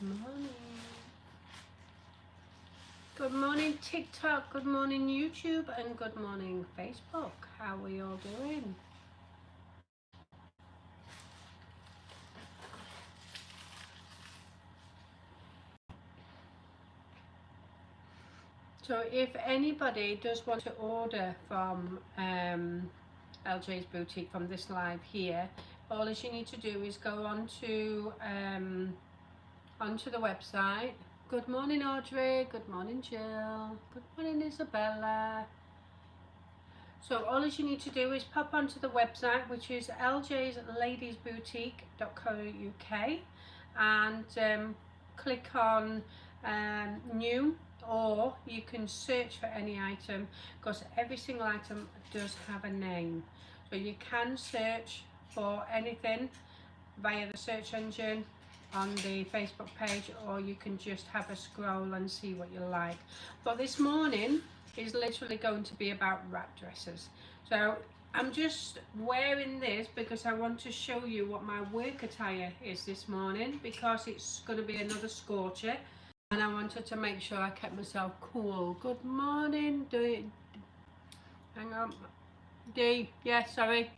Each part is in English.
Good morning. Good morning TikTok, good morning YouTube, and good morning Facebook. How are you all doing? So if anybody does want to order from LJ's Boutique from this live here, all you need to do is go onto the website. Good morning Audrey, good morning Jill, good morning Isabella. So all you need to do is pop onto the website, which is ljsladiesboutique.co.uk, and click on new, or you can search for any item, because every single item does have a name. So you can search for anything via the search engine on the Facebook page, or you can just have a scroll and see what you like. But this morning is literally going to be about wrap dresses. So I'm just wearing this because I want to show you what my work attire is this morning, because it's going to be another scorcher and I wanted to make sure I kept myself cool. Good morning, hang on, D, yeah, sorry.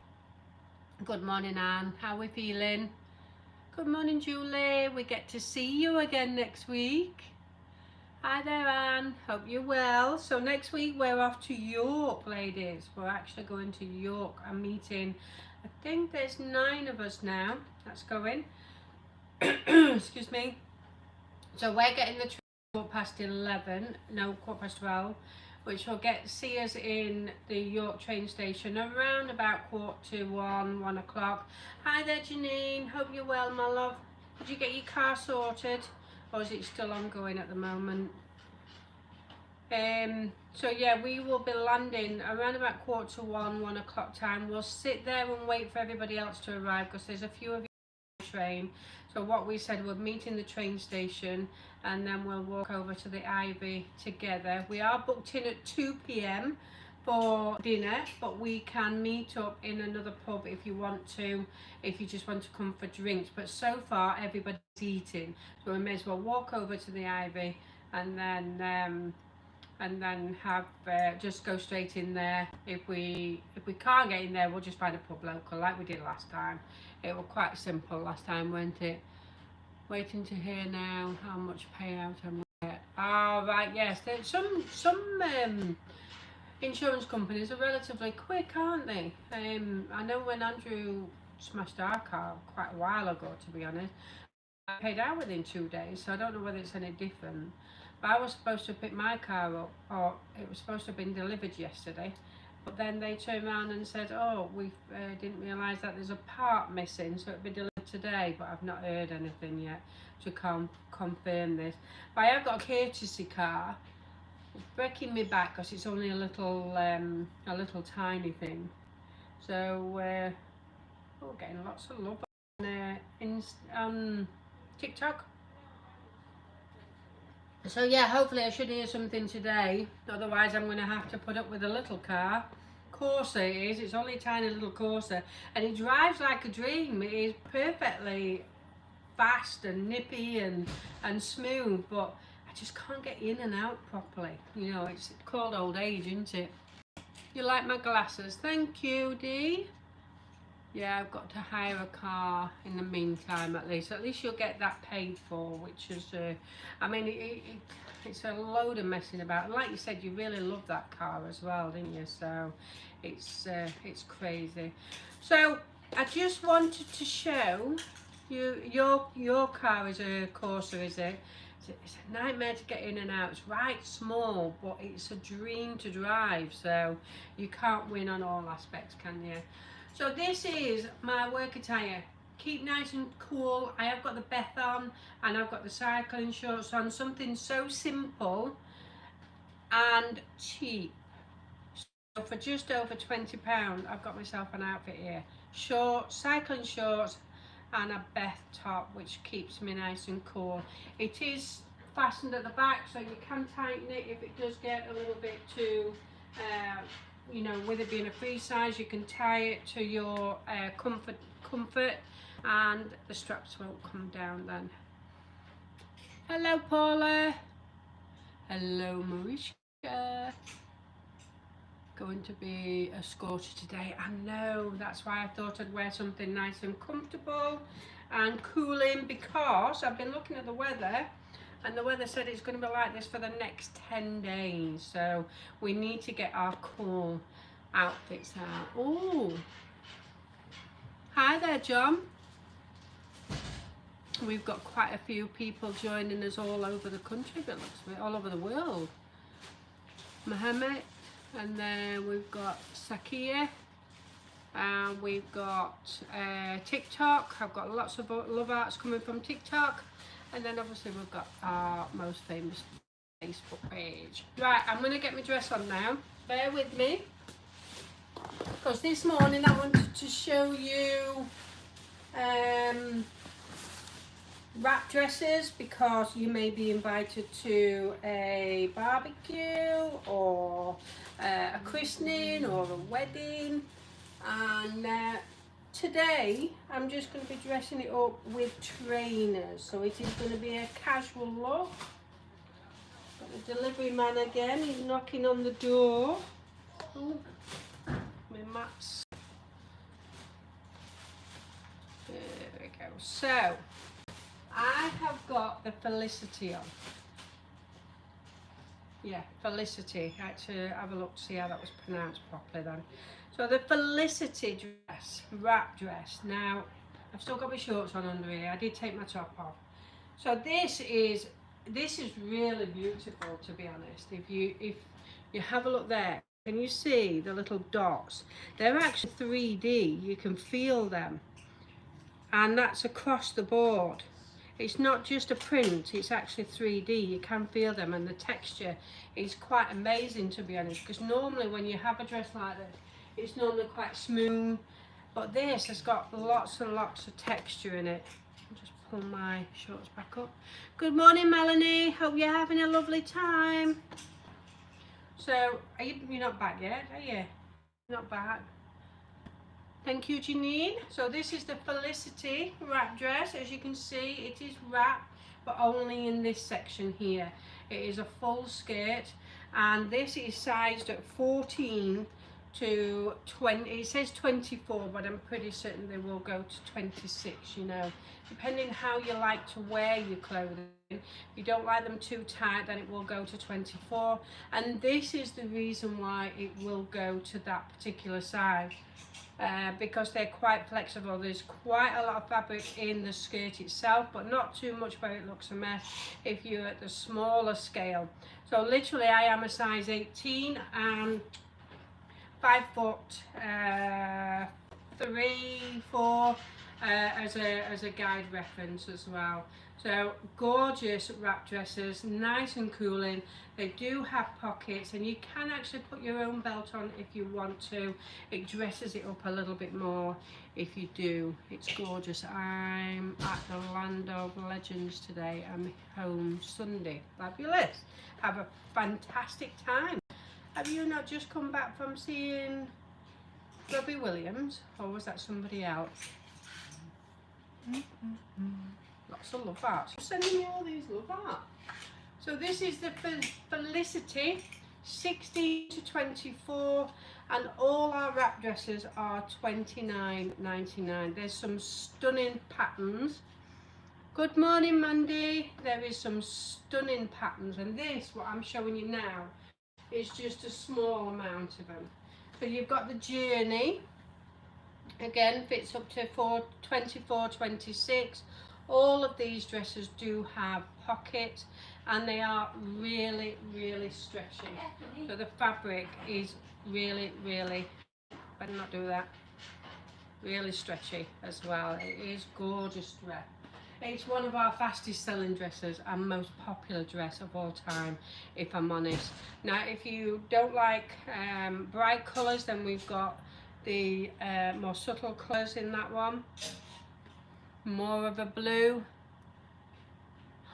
Good morning Anne, how are we feeling? Good morning Julie, we get to see you again next week. Hi there Anne, hope you're well. So next week we're off to York, ladies. We're actually going to York. I'm meeting, I think there's 9 of us now that's going. Excuse me. So we're getting the train quarter past 12, which will see us in the York train station around about 1:45, 1 o'clock. Hi there Janine, hope you're well my love. Did you get your car sorted, or is it still ongoing at the moment? So yeah, we will be landing around about 1:45, 1 o'clock time. We'll sit there and wait for everybody else to arrive, because there's a few of you on the train. So what we said, we'll meet in the train station and then we'll walk over to the Ivy together. We are booked in at 2 p.m. for dinner, but we can meet up in another pub if you want to, if you just want to come for drinks. But so far everybody's eating, so we may as well walk over to the Ivy and then have just go straight in there. If we can't get in there, we'll just find a pub local like we did last time. It was quite simple last time, weren't it? Waiting to hear now how much payout I'm gonna get. Oh right, yes, there's some insurance companies are relatively quick, aren't they? I know when Andrew smashed our car quite a while ago, to be honest, I paid out within 2 days, so I don't know whether it's any different. But I was supposed to pick my car up, or it was supposed to have been delivered yesterday, but then they turned around and said, oh, we didn't realise that there's a part missing, so it'll be delivered today. But I've not heard anything yet to confirm this. But I have got a courtesy car. It's breaking me back because it's only a little tiny thing. So we're getting lots of love on TikTok. So yeah, hopefully I should hear something today. Otherwise I'm going to have to put up with a little car. Corsa it is. It's only a tiny little Corsa, and it drives like a dream. It is perfectly fast and nippy and smooth, but I just can't get in and out properly. You know, it's called old age, isn't it? You like my glasses? Thank you, Dee. Yeah, I've got to hire a car in the meantime at least. At least you'll get that paid for, which is, I mean, it's a load of messing about. And like you said, you really love that car as well, didn't you? So it's crazy. So I just wanted to show you, your car is a Corsa, is it? It's a nightmare to get in and out. It's right small, but it's a dream to drive. So you can't win on all aspects, can you? So this is my work attire. Keep nice and cool. I have got the Beth on, and I've got the cycling shorts on. Something so simple and cheap. So for just over £20, I've got myself an outfit here. Shorts, cycling shorts, and a Beth top, which keeps me nice and cool. It is fastened at the back, so you can tighten it if it does get a little bit too you know, with it being a free size, you can tie it to your comfort, and the straps won't come down then. Hello, Paula. Hello, Marisha. Going to be a scorcher today. I know, that's why I thought I'd wear something nice and comfortable and cooling, because I've been looking at the weather and the weather said it's going to be like this for the next 10 days. So we need to get our cool outfits out. Oh, hi there, John. We've got quite a few people joining us all over the country, but looks all over the world. Mohammed, and then we've got Sakia, and we've got TikTok. I've got lots of love arts coming from TikTok, and then obviously we've got our most famous Facebook page. Right, I'm going to get my dress on now. Bear with me, because this morning I wanted to show you wrap dresses, because you may be invited to a barbecue or a christening or a wedding, and today I'm just going to be dressing it up with trainers, so it is going to be a casual look. Got the delivery man again, he's knocking on the door. Ooh, my mats. There we go. So I have got the Felicity on. Yeah, Felicity. I had to have a look to see how that was pronounced properly then. So the Felicity dress, wrap dress. Now, I've still got my shorts on under here. I did take my top off. So this is really beautiful, to be honest. If you have a look there, can you see the little dots? They're actually 3D. You can feel them. And that's across the board. It's not just a print, it's actually 3D. You can feel them, and the texture is quite amazing, to be honest, because normally when you have a dress like this, it's normally quite smooth, but this has got lots and lots of texture in it. I'll just pull my shorts back up. Good morning, Melanie. Hope you're having a lovely time. So, you're not back yet, are you? You're not back. Thank you, Janine. So this is the Felicity wrap dress. As you can see, it is wrap, but only in this section here. It is a full skirt, and this is sized at 14 to 20. It says 24, but I'm pretty certain they will go to 26, you know, depending how you like to wear your clothing. If you don't like them too tight, then it will go to 24, and this is the reason why it will go to that particular size. Because they're quite flexible. There's quite a lot of fabric in the skirt itself, but not too much where it looks a mess if you're at the smaller scale. So literally I am a size 18 and 5 foot 3, 4 as a guide reference as well. So gorgeous wrap dresses, nice and cooling. They do have pockets, and you can actually put your own belt on if you want to. It dresses it up a little bit more if you do. It's gorgeous. I'm at the Land of Legends today. I'm home Sunday. Fabulous. Have a fantastic time. Have you not just come back from seeing Robbie Williams, or was that somebody else? Lots of love art. Sending me all these love art. So this is the Felicity 16 to 24, and all our wrap dresses are $29.99. There's some stunning patterns. Good morning, Mandy. There is some stunning patterns, and this, what I'm showing you now, is just a small amount of them. So you've got the Journey. Again, fits up to 24, 26. All of these dresses do have pockets, and they are really, really stretchy. So the fabric is really, really, better not do that, really stretchy as well. It is gorgeous dress. It's one of our fastest selling dresses and most popular dress of all time, if I'm honest. Now, if you don't like bright colours, then we've got the more subtle colours in that one. More of a blue.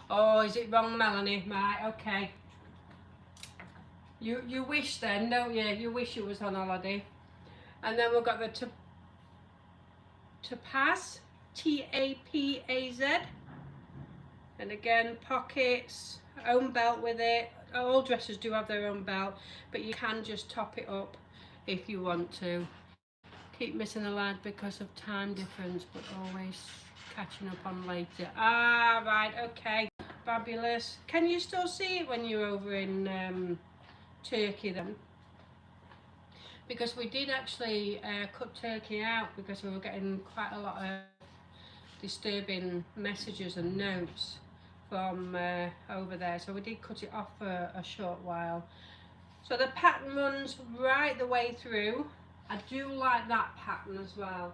Oh, is it wrong, Melanie? Right, okay. You wish then, don't you? You wish you was on holiday. And then we've got the Topaz, T-A-P-A-Z. And again, pockets, own belt with it. All dresses do have their own belt, but you can just top it up if you want to. Keep missing a lad because of time difference, but always catching up on later. Ah, right, okay, fabulous. Can you still see it when you're over in Turkey then? Because we did actually cut Turkey out because we were getting quite a lot of disturbing messages and notes from over there, so we did cut it off for a short while. So the pattern runs right the way through. I do like that pattern as well.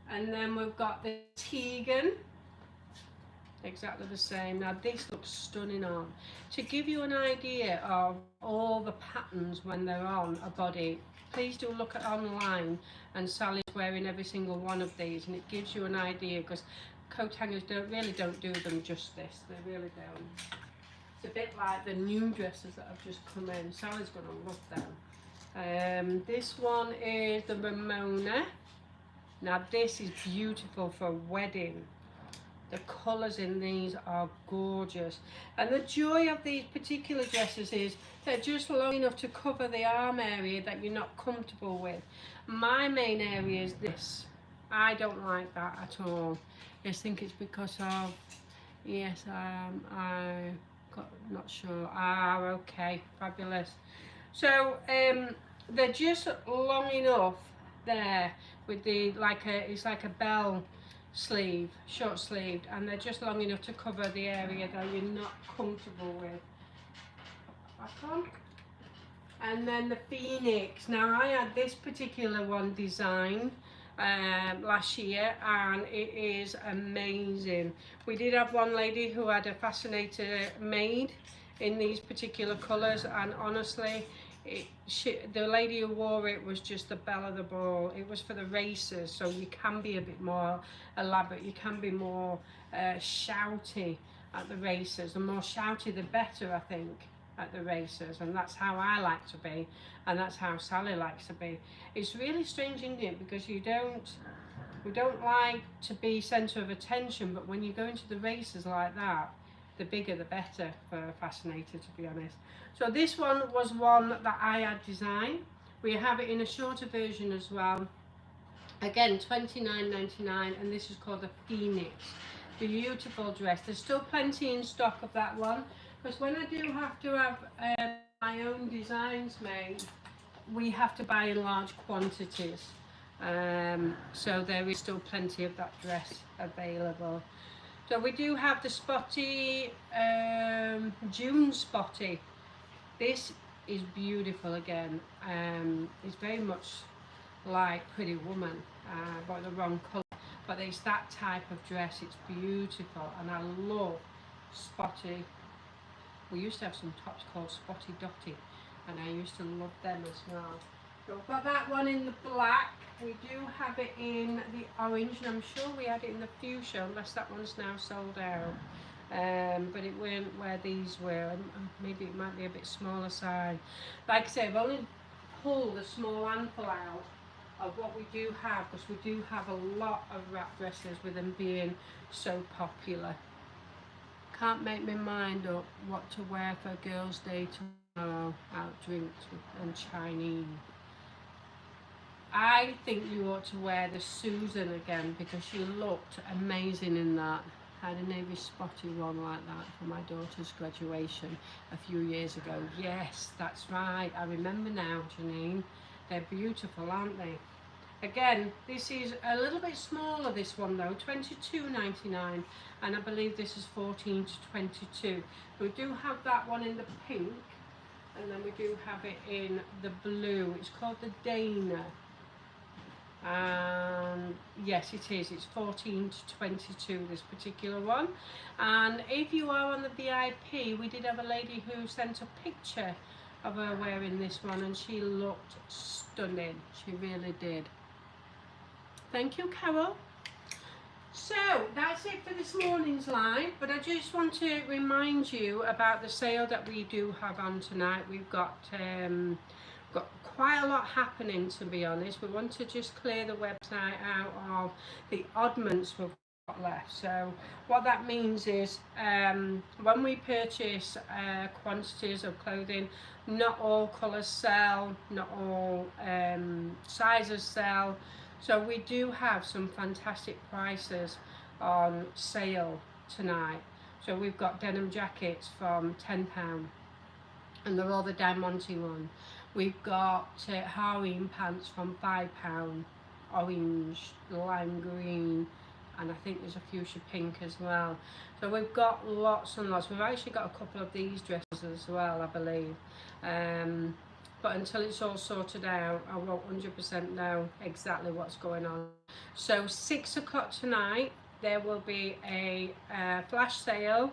And then we've got the Tegan, exactly the same. Now this looks stunning on. To give you an idea of all the patterns when they're on a body, please do look at online, and Sally's wearing every single one of these, and it gives you an idea, because coat hangers don't do them justice. They really don't. It's a bit like the new dresses that have just come in. Sally's going to love them. This one is the Ramona. Now this is beautiful for a wedding. The colours in these are gorgeous. And the joy of these particular dresses is they're just long enough to cover the arm area that you're not comfortable with. My main area is this. I don't like that at all. I just think it's because of, yes, I'm not sure. Ah, okay, fabulous. So they're just long enough there with the it's like a bell sleeve, short sleeved, and they're just long enough to cover the area that you're not comfortable with. Back on. And then the Phoenix. Now I had this particular one designed last year, and it is amazing. We did have one lady who had a fascinator made in these particular colours, and honestly the lady who wore it was just the belle of the ball. It was for the races, so you can be a bit more elaborate, you can be more shouty at the races. The more shouty the better, I think, at the races, and that's how I like to be, and that's how Sally likes to be. It's really strange, isn't it, because we don't like to be centre of attention, but when you go into the races like that, the bigger the better for a fascinator, to be honest. So this one was one that I had designed. We have it in a shorter version as well. Again, $29.99, and this is called the Phoenix. Beautiful dress. There's still plenty in stock of that one, because when I do have to have my own designs made, we have to buy in large quantities. So there is still plenty of that dress available. So we do have the Spotty, June Spotty. This is beautiful again. It's very much like Pretty Woman, but the wrong colour. But it's that type of dress. It's beautiful, and I love Spotty. We used to have some tops called Spotty Dotty, and I used to love them as well. So we've got that one in the black. We do have it in the orange, and I'm sure we had it in the fuchsia, unless that one's now sold out. But it weren't where these were. Maybe it might be a bit smaller size. Like I say, I've only pulled a small handful out of what we do have, because we do have a lot of wrap dresses with them being so popular. Can't make my mind up what to wear for Girls' Day tomorrow. Out drinks and Chinese. I think you ought to wear the Susan again, because you looked amazing in that. I had a navy spotty one like that for my daughter's graduation a few years ago. Yes, that's right. I remember now, Janine. They're beautiful, aren't they? Again, this is a little bit smaller, this one though, $22.99, and I believe this is 14 to 22. We do have that one in the pink, and then we do have it in the blue. It's called the Dana. Yes, it is. It's 14 to 22, this particular one. And if you are on the VIP, we did have a lady who sent a picture of her wearing this one, and she looked stunning. She really did. Thank you, Carol. So that's it for this morning's live, but I just want to remind you about the sale that we do have on tonight. We've got quite a lot happening, to be honest. We want to just clear the website out of the oddments we've left. So what that means is when we purchase quantities of clothing, not all colours sell, not all sizes sell, so we do have some fantastic prices on sale tonight. So we've got denim jackets from £10, and they're all the Diamante one. We've got harem pants from £5, orange, lime green, and I think there's a fuchsia pink as well. So we've got lots and lots. We've actually got a couple of these dresses as well, I believe. But until it's all sorted out, I won't 100% know exactly what's going on. So 6 o'clock tonight, there will be a flash sale,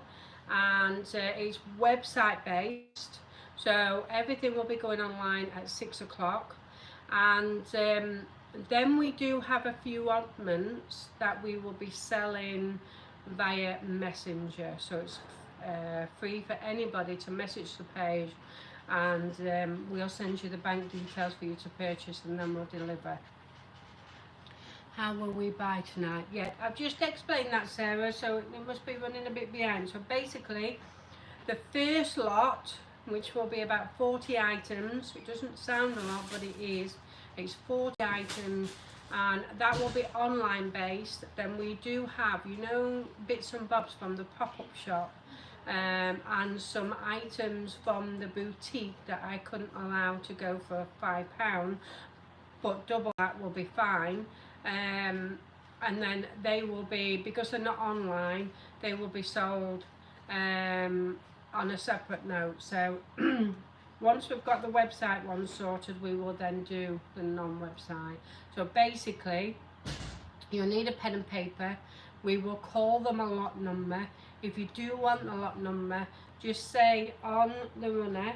and it's website based. So everything will be going online at 6 o'clock. And then we do have a few oddments that we will be selling via Messenger. So it's free for anybody to message the page, and we'll send you the bank details for you to purchase, and then we'll deliver. How will we buy tonight? Yeah, I've just explained that, Sarah, so it must be running a bit behind. So basically, the first lot, which will be about 40 items, it doesn't sound a lot, but it is. It's 40 items, and that will be online based. Then we do have, you know, bits and bobs from the pop-up shop, and some items from the boutique that I couldn't allow to go for £5, but double that will be fine. And then they will be, because they're not online, they will be sold on a separate note. So once we've got the website one sorted, we will then do the non-website. So basically, you'll need a pen and paper. We will call them a lot number. If you do want a lot number, just say on the runner,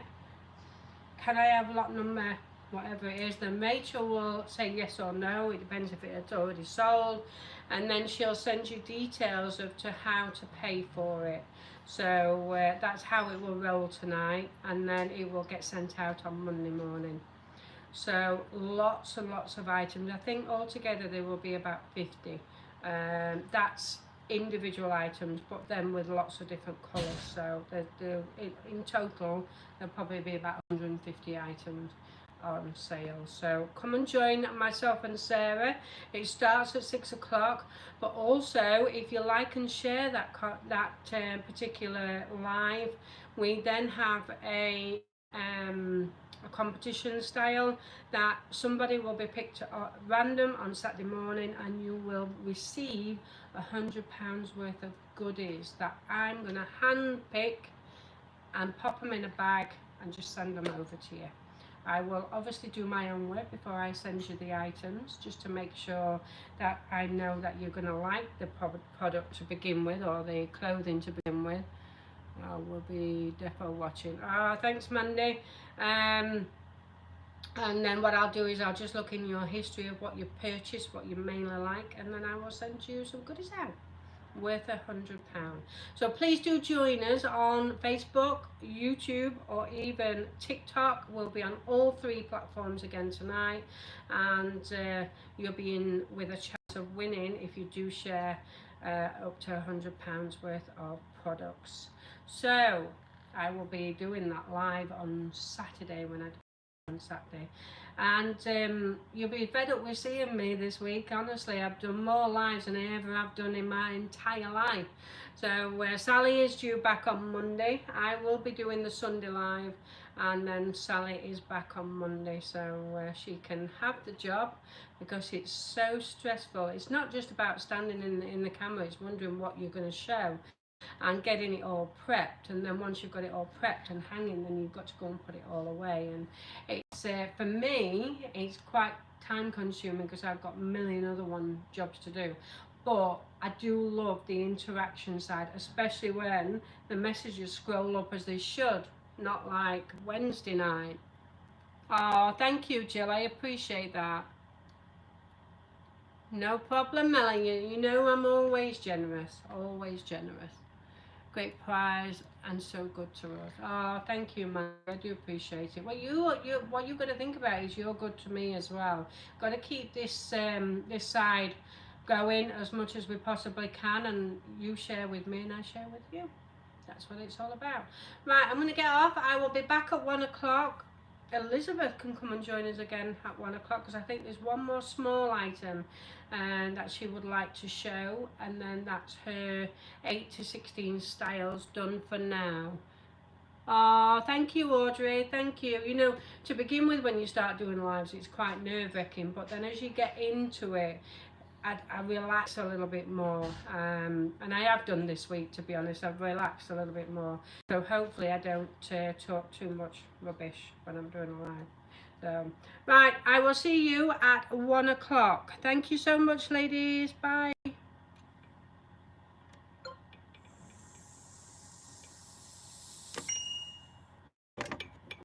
can I have lot number, whatever it is. Then Rachel will say yes or no. It depends if it's already sold. And then she'll send you details of to how to pay for it. So that's how it will roll tonight, and then it will get sent out on Monday morning. So lots and lots of items. I think altogether there will be about 50. That's individual items, but then with lots of different colours. So in total there'll probably be about 150 items on sale. So come and join myself and Sarah. It starts at 6 o'clock, but also if you like and share that particular live, we then have a competition style that somebody will be picked at random on Saturday morning, and you will receive £100 worth of goodies that I'm going to hand pick and pop them in a bag and just send them over to you. I will obviously do my own work before I send you the items, just to make sure that I know that you're going to like the product to begin with, or the clothing to begin with. I will be defo watching. Thanks, Mandy. And then what I'll do is I'll just look in your history of what you purchased, what you mainly like, and then I will send you some goodies out worth £100. So please do join us on Facebook, YouTube, or even TikTok. We'll be on all 3 platforms again tonight, and you'll be in with a chance of winning if you do share up to £100 worth of products. So I will be doing that live on Saturday, on Saturday, and you'll be fed up with seeing me this week. Honestly, I've done more lives than I ever have done in my entire life. So Sally is due back on Monday. I will be doing the Sunday live, and then Sally is back on Monday, so she can have the job, because it's so stressful. It's not just about standing in the camera, it's wondering what you're going to show and getting it all prepped, and then once you've got it all prepped and hanging, then you've got to go and put it all away. And it's for me, it's quite time consuming because I've got a million other jobs to do, but I do love the interaction side, especially when the messages scroll up as they should, not like Wednesday night. Oh, thank you, Jill, I appreciate that. No problem, Melanie. You know I'm always generous, always generous. Great prize and so good to us. Oh, thank you, man. I do appreciate it. What you've got to think about is you're good to me as well. Got to keep this this side going as much as we possibly can, and you share with me and I share with you. That's what it's all about. Right, I'm going to get off. I will be back at 1 o'clock. Elizabeth can come and join us again at 1 o'clock, because I think there's one more small item that she would like to show, and then that's her 8 to 16 styles done for now. Oh, thank you, Audrey. Thank you. You know, to begin with, when you start doing lives, it's quite nerve-wracking, but then as you get into it, I relax a little bit more, and I have done this week, to be honest. I've relaxed a little bit more, so hopefully I don't talk too much rubbish when I'm doing a live. So, right, I will see you at 1 o'clock. Thank you so much, ladies. Bye.